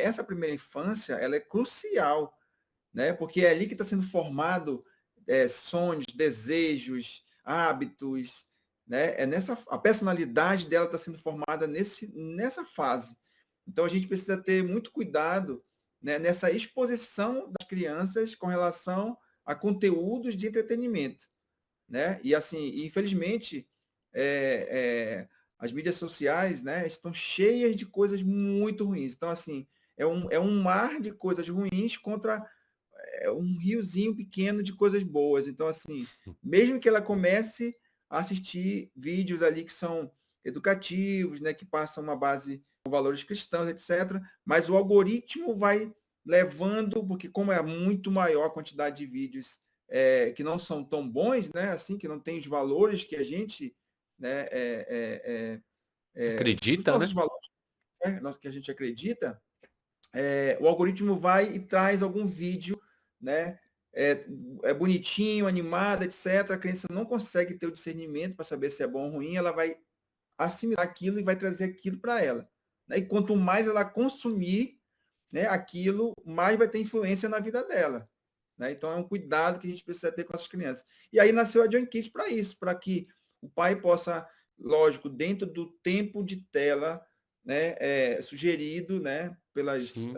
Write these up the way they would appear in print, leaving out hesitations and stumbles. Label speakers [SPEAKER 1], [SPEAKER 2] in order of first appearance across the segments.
[SPEAKER 1] essa primeira infância, ela é crucial, né? Porque é ali que está sendo formado sonhos, desejos, hábitos, né? A personalidade dela está sendo formada nessa fase. Então a gente precisa ter muito cuidado, né, nessa exposição das crianças com relação a conteúdos de entretenimento, né? E assim, infelizmente, é, é, as mídias sociais, né, estão cheias de coisas muito ruins. Então, assim, é um mar de coisas ruins contra um riozinho pequeno de coisas boas. Então, assim, mesmo que ela comece a assistir vídeos ali que são educativos, né, que passam uma base com valores cristãos, etc., mas o algoritmo vai levando, porque como é muito maior a quantidade de vídeos que não são tão bons, né, assim, que não tem os valores que a gente, né, os
[SPEAKER 2] Acredita, né?
[SPEAKER 1] nossos valores, né, que a gente acredita, o algoritmo vai e traz algum vídeo, né? Bonitinho, animado, etc. A criança não consegue ter o discernimento para saber se é bom ou ruim, ela vai assimilar aquilo e vai trazer aquilo para ela, né? E quanto mais ela consumir, né, aquilo, mais vai ter influência na vida dela, né? Então é um cuidado que a gente precisa ter com as crianças. E aí nasceu a Join Kids para isso, para que o pai possa, lógico, dentro do tempo de tela, né, sugerido, né, pelas
[SPEAKER 2] Sim.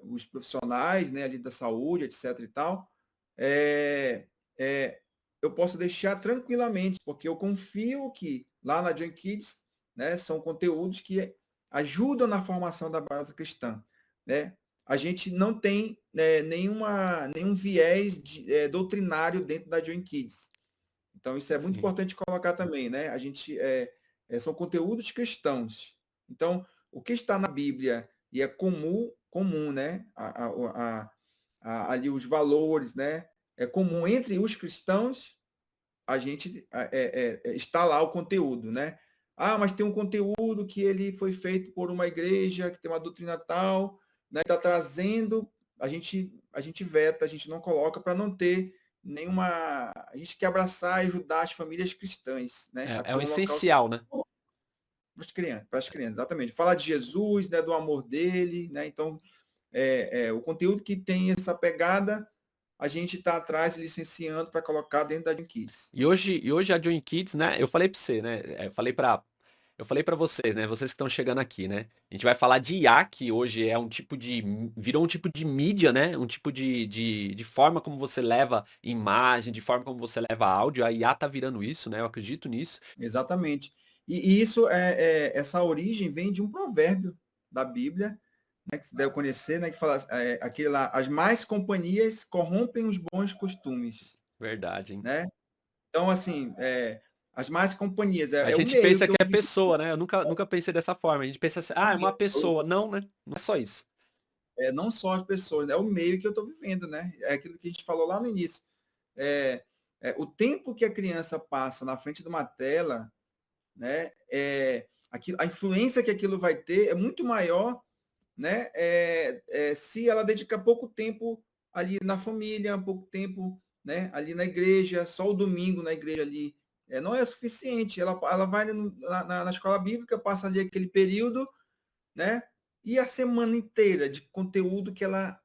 [SPEAKER 1] os profissionais, né, ali da saúde, etc. e tal, é, é, eu posso deixar tranquilamente, porque eu confio que lá na Join Kids, né, são conteúdos que ajudam na formação da base cristã, né? A gente não tem nenhum viés doutrinário dentro da Join Kids. Então, isso é muito
[SPEAKER 2] Sim.
[SPEAKER 1] importante colocar também, né? A gente são conteúdos cristãos. Então, o que está na Bíblia e é comum, né? Ali os valores, né? É comum entre os cristãos, a gente está lá o conteúdo, né? Ah, mas tem um conteúdo que ele foi feito por uma igreja que tem uma doutrina tal, né? Está trazendo, a gente veta, a gente não coloca para não ter nenhuma. A gente quer abraçar e ajudar as famílias cristãs, né? A
[SPEAKER 2] É
[SPEAKER 1] ter
[SPEAKER 2] o
[SPEAKER 1] um local
[SPEAKER 2] essencial, né?
[SPEAKER 1] seguro para as crianças, exatamente. Falar de Jesus, né? Do amor dele, né? Então, o conteúdo que tem essa pegada, a gente está atrás licenciando para colocar dentro da Dream Kids.
[SPEAKER 2] E hoje a Join Kids, né? Eu falei pra você, né? Eu falei pra vocês, né? Vocês que estão chegando aqui, né? A gente vai falar de IA, que hoje é virou um tipo de mídia, né? Um tipo de forma como você leva imagem, de forma como você leva áudio. A IA tá virando isso, né? Eu acredito nisso.
[SPEAKER 1] Exatamente. E isso essa origem vem de um provérbio da Bíblia, né, que você deve conhecer, né, que fala aquele lá, as más companhias corrompem os bons costumes,
[SPEAKER 2] Verdade, hein?
[SPEAKER 1] né? Então, assim, as más companhias
[SPEAKER 2] A
[SPEAKER 1] é o
[SPEAKER 2] gente
[SPEAKER 1] meio
[SPEAKER 2] pensa
[SPEAKER 1] que
[SPEAKER 2] que
[SPEAKER 1] eu
[SPEAKER 2] é
[SPEAKER 1] vivo.
[SPEAKER 2] pessoa, né? Eu nunca pensei dessa forma. A gente pensa assim, ah, é uma pessoa. Não, né? Não é só isso.
[SPEAKER 1] Não só as pessoas, é o meio que eu estou vivendo, né? É aquilo que a gente falou lá no início. O tempo que a criança passa na frente de uma tela, né? A influência que aquilo vai ter é muito maior, né? Se ela dedica pouco tempo ali na família, pouco tempo, né? Ali na igreja, só o domingo na igreja ali, não é suficiente. Ela vai na escola bíblica, passa ali aquele período, né? E a semana inteira de conteúdo que ela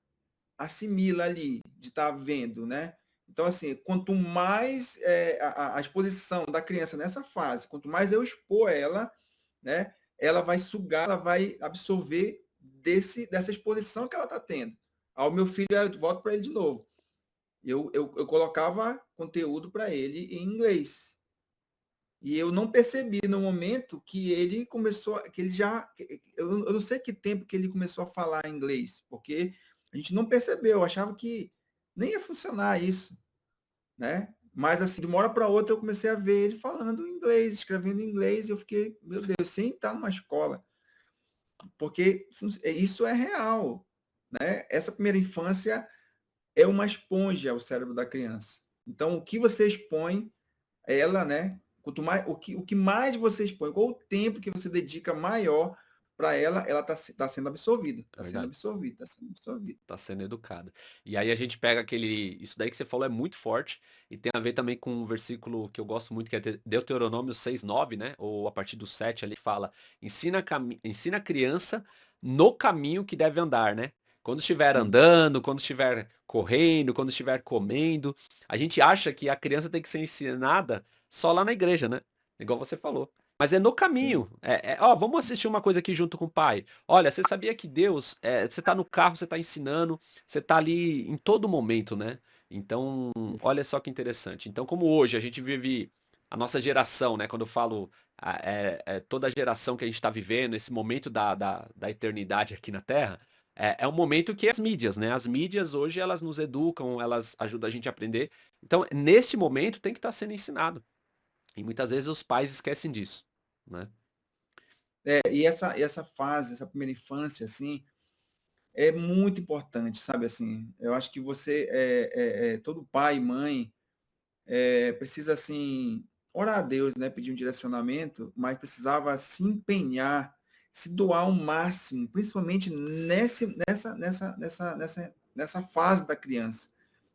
[SPEAKER 1] assimila ali, de estar vendo, né? Então, assim, quanto mais a exposição da criança nessa fase, quanto mais eu expor ela, né? Ela vai sugar, ela vai absorver dessa exposição que ela está tendo. Ao meu filho, eu volto para ele de novo. Eu colocava conteúdo para ele em inglês. E eu não percebi no momento que ele começou, que ele já, eu não sei que tempo que ele começou a falar inglês, porque a gente não percebeu, eu achava que nem ia funcionar isso, né? Mas assim, de uma hora para outra eu comecei a ver ele falando inglês, escrevendo inglês, e eu fiquei, meu Deus, sem estar numa escola, porque isso é real, né? Essa primeira infância é uma esponja ao cérebro da criança. Então, o que você expõe ela, né? Quanto mais, o que mais você expõe, qual o tempo que você dedica maior para ela está sendo absorvido,
[SPEAKER 2] É
[SPEAKER 1] está sendo
[SPEAKER 2] verdade.
[SPEAKER 1] absorvido, está sendo absorvido.
[SPEAKER 2] Tá sendo educada. E aí a gente pega isso daí que você falou é muito forte e tem a ver também com um versículo que eu gosto muito, que é Deuteronômio 6:9, né? Ou a partir do 7 ali fala, ensina a criança no caminho que deve andar, né? Quando estiver
[SPEAKER 1] Sim,
[SPEAKER 2] andando, quando estiver correndo, quando estiver comendo, a gente acha que a criança tem que ser ensinada só lá na igreja, né? Igual você falou. Mas é no
[SPEAKER 1] sim,
[SPEAKER 2] caminho. Ó, vamos assistir uma coisa aqui junto com o pai. Olha, você sabia que Deus, você tá no carro, você tá ensinando, você tá ali em todo momento, né? Então,
[SPEAKER 1] isso.
[SPEAKER 2] olha só que interessante. Então, como hoje a gente vive a nossa geração, né? Quando eu falo toda a geração que a gente está vivendo, esse momento da eternidade aqui na Terra, é um momento que as mídias, né? As mídias hoje elas nos educam, elas ajudam a gente a aprender. Então, neste momento tem que estar sendo ensinado. E muitas vezes os pais esquecem disso, né?
[SPEAKER 1] E essa fase, essa primeira infância, assim, é muito importante, sabe, assim, eu acho que você, todo pai e mãe, precisa, assim, orar a Deus, né, pedir um direcionamento, mas precisava se empenhar, se doar ao máximo, principalmente nessa fase da criança.